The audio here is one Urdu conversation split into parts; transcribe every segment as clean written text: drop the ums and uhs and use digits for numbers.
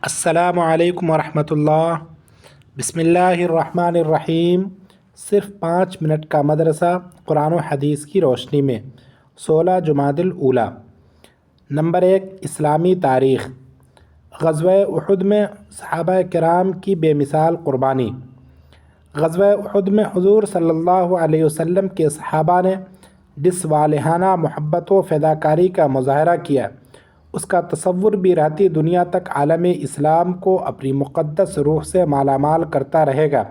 السلام علیکم ورحمۃ اللہ۔ بسم اللہ الرحمن الرحیم۔ صرف 5 منٹ کا مدرسہ قرآن و حدیث کی روشنی میں 16 جمادی الاولیٰ۔ نمبر 1، اسلامی تاریخ۔ غزوہ احد میں صحابہ کرام کی بے مثال قربانی۔ غزوہ احد میں حضور صلی اللہ علیہ وسلم کے صحابہ نے جس والہانہ محبت و فداکاری کا مظاہرہ کیا، اس کا تصور بھی رہتی دنیا تک عالم اسلام کو اپنی مقدس روح سے مالا مال کرتا رہے گا۔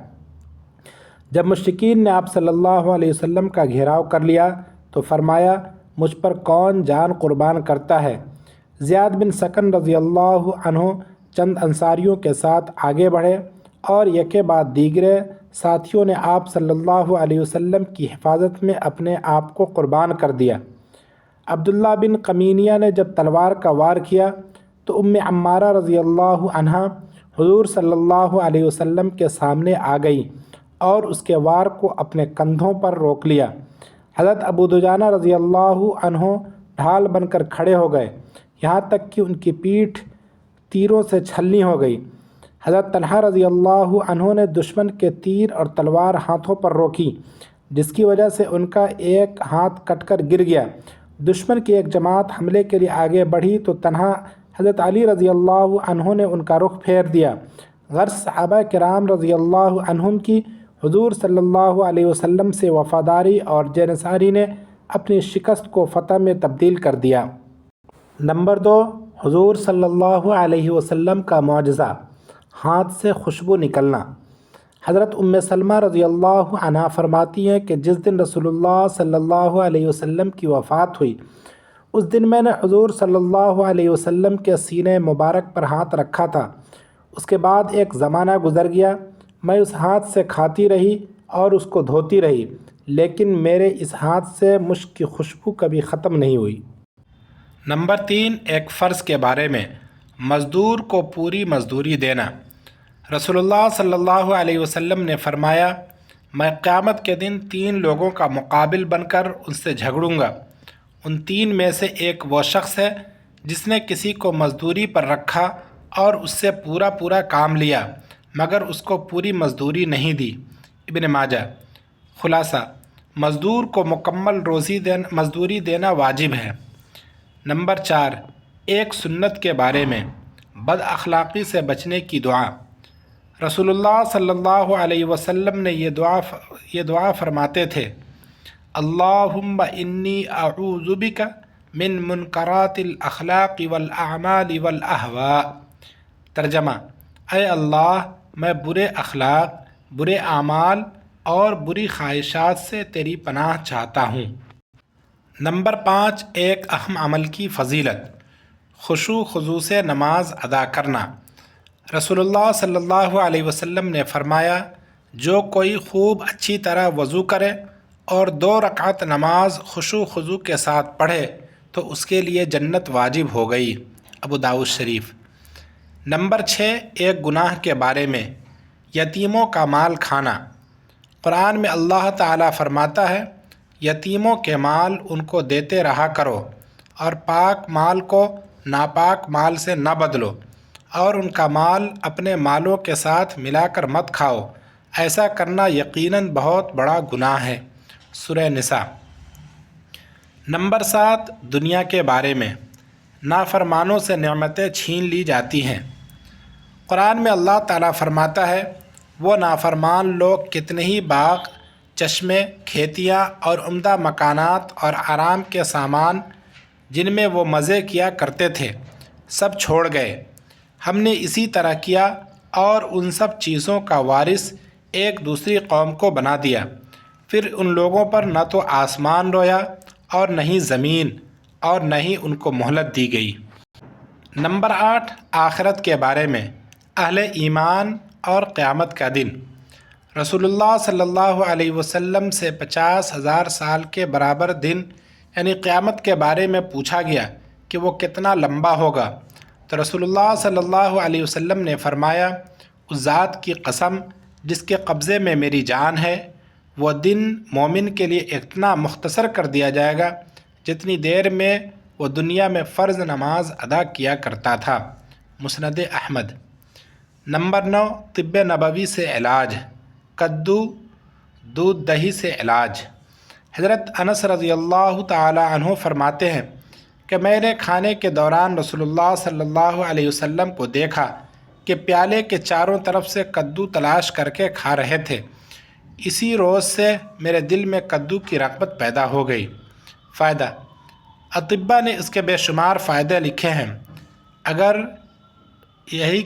جب مشرکین نے آپ صلی اللہ علیہ وسلم کا گھیراؤ کر لیا تو فرمایا، مجھ پر کون جان قربان کرتا ہے؟ زیاد بن سکن رضی اللہ عنہ چند انصاریوں کے ساتھ آگے بڑھے اور یکے بعد دیگرے ساتھیوں نے آپ صلی اللہ علیہ وسلم کی حفاظت میں اپنے آپ کو قربان کر دیا۔ عبداللہ بن قمینیہ نے جب تلوار کا وار کیا تو ام عمارہ رضی اللہ عنہا حضور صلی اللہ علیہ وسلم کے سامنے آ گئی اور اس کے وار کو اپنے کندھوں پر روک لیا۔ حضرت ابو دجانہ رضی اللہ عنہ ڈھال بن کر کھڑے ہو گئے، یہاں تک کہ ان کی پیٹھ تیروں سے چھلنی ہو گئی۔ حضرت طلحہ رضی اللہ عنہ نے دشمن کے تیر اور تلوار ہاتھوں پر روکی، جس کی وجہ سے ان کا ایک ہاتھ کٹ کر گر گیا۔ دشمن کی ایک جماعت حملے کے لیے آگے بڑھی تو تنہا حضرت علی رضی اللہ عنہ نے ان کا رخ پھیر دیا۔ غرض صحابہ کرام رضی اللہ عنہم کی حضور صلی اللہ علیہ وسلم سے وفاداری اور جانصاری نے اپنی شکست کو فتح میں تبدیل کر دیا۔ نمبر 2، حضور صلی اللہ علیہ وسلم کا معجزہ، ہاتھ سے خوشبو نکلنا۔ حضرت ام سلمہ رضی اللہ عنہا فرماتی ہیں کہ جس دن رسول اللہ صلی اللہ علیہ وسلم کی وفات ہوئی، اس دن میں نے حضور صلی اللہ علیہ وسلم کے سینے مبارک پر ہاتھ رکھا تھا۔ اس کے بعد ایک زمانہ گزر گیا، میں اس ہاتھ سے کھاتی رہی اور اس کو دھوتی رہی، لیکن میرے اس ہاتھ سے مشک کی خوشبو کبھی ختم نہیں ہوئی۔ نمبر 3، ایک فرض کے بارے میں، مزدور کو پوری مزدوری دینا۔ رسول اللہ صلی اللہ علیہ وسلم نے فرمایا، میں قیامت کے دن 3 لوگوں کا مقابل بن کر ان سے جھگڑوں گا۔ ان 3 میں سے ایک وہ شخص ہے جس نے کسی کو مزدوری پر رکھا اور اس سے پورا کام لیا مگر اس کو پوری مزدوری نہیں دی۔ ابن ماجہ۔ خلاصہ، مزدور کو مکمل مزدوری دینا واجب ہے۔ نمبر 4، ایک سنت کے بارے میں، بد اخلاقی سے بچنے کی دعا۔ رسول اللہ صلی اللہ علیہ وسلم نے یہ دعا فرماتے تھے، اللہم انی اعوذ بک من منکرات الاخلاق والاعمال والاہواء۔ ترجمہ، اے اللہ، میں برے اخلاق، برے اعمال اور بری خواہشات سے تیری پناہ چاہتا ہوں۔ نمبر 5، ایک اہم عمل کی فضیلت، خشوع خضوع سے نماز ادا کرنا۔ رسول اللہ صلی اللہ علیہ وسلم نے فرمایا، جو کوئی خوب اچھی طرح وضو کرے اور 2 رکعت نماز خشوع خضوع کے ساتھ پڑھے تو اس کے لیے جنت واجب ہو گئی۔ ابو داؤد شریف۔ نمبر 6، ایک گناہ کے بارے میں، یتیموں کا مال کھانا۔ قرآن میں اللہ تعالیٰ فرماتا ہے، یتیموں کے مال ان کو دیتے رہا کرو اور پاک مال کو ناپاک مال سے نہ بدلو، اور ان کا مال اپنے مالوں کے ساتھ ملا کر مت کھاؤ، ایسا کرنا یقیناً بہت بڑا گناہ ہے۔ سورہ نساء۔ نمبر 7، دنیا کے بارے میں، نافرمانوں سے نعمتیں چھین لی جاتی ہیں۔ قرآن میں اللہ تعالیٰ فرماتا ہے، وہ نافرمان لوگ کتنے ہی باغ، چشمے، کھیتیاں اور عمدہ مکانات اور آرام کے سامان جن میں وہ مزے کیا کرتے تھے، سب چھوڑ گئے۔ ہم نے اسی طرح کیا اور ان سب چیزوں کا وارث ایک دوسری قوم کو بنا دیا، پھر ان لوگوں پر نہ تو آسمان رویا اور نہ ہی زمین، اور نہ ہی ان کو مہلت دی گئی۔ نمبر 8، آخرت کے بارے میں، اہل ایمان اور قیامت کا دن۔ رسول اللہ صلی اللہ علیہ وسلم سے 50,000 سال کے برابر دن یعنی قیامت کے بارے میں پوچھا گیا کہ وہ کتنا لمبا ہوگا، تو رسول اللہ صلی اللہ علیہ وسلم نے فرمایا، اس ذات کی قسم جس کے قبضے میں میری جان ہے، وہ دن مومن کے لیے اتنا مختصر کر دیا جائے گا جتنی دیر میں وہ دنیا میں فرض نماز ادا کیا کرتا تھا۔ مسند احمد۔ نمبر 9، طب نبوی سے علاج، کدو دودھ دہی سے علاج۔ حضرت انس رضی اللہ تعالی عنہ فرماتے ہیں کہ میں نے کھانے کے دوران رسول اللہ صلی اللہ علیہ وسلم کو دیکھا کہ پیالے کے چاروں طرف سے کدو تلاش کر کے کھا رہے تھے۔ اسی روز سے میرے دل میں کدو کی رغبت پیدا ہو گئی۔ فائدہ: اطباء نے اس کے بے شمار فائدے لکھے ہیں۔ اگر دہی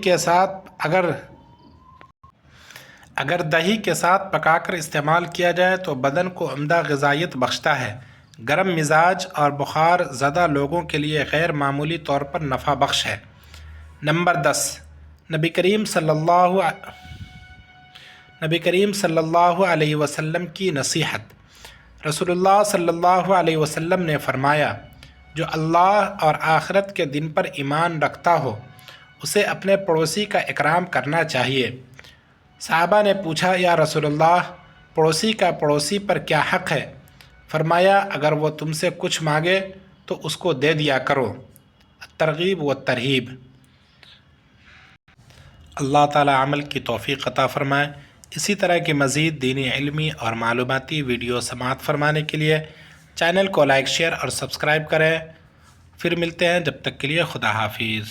کے ساتھ پکا کر استعمال کیا جائے تو بدن کو عمدہ غذائیت بخشتا ہے۔ گرم مزاج اور بخار زدہ لوگوں کے لیے غیر معمولی طور پر نفع بخش ہے۔ نمبر 10، نبی کریم صلی اللہ علیہ وسلم کی نصیحت۔ رسول اللہ صلی اللہ علیہ وسلم نے فرمایا، جو اللہ اور آخرت کے دن پر ایمان رکھتا ہو اسے اپنے پڑوسی کا اکرام کرنا چاہیے۔ صحابہ نے پوچھا، یا رسول اللہ، پڑوسی کا پڑوسی پر کیا حق ہے؟ فرمایا، اگر وہ تم سے کچھ مانگے تو اس کو دے دیا کرو۔ ترغیب و ترہیب۔ اللہ تعالی عمل کی توفیق عطا فرمائے۔ اسی طرح کی مزید دینی، علمی اور معلوماتی ویڈیو سماعت فرمانے کے لیے چینل کو لائک، شیئر اور سبسکرائب کریں۔ پھر ملتے ہیں، جب تک کے لیے خدا حافظ۔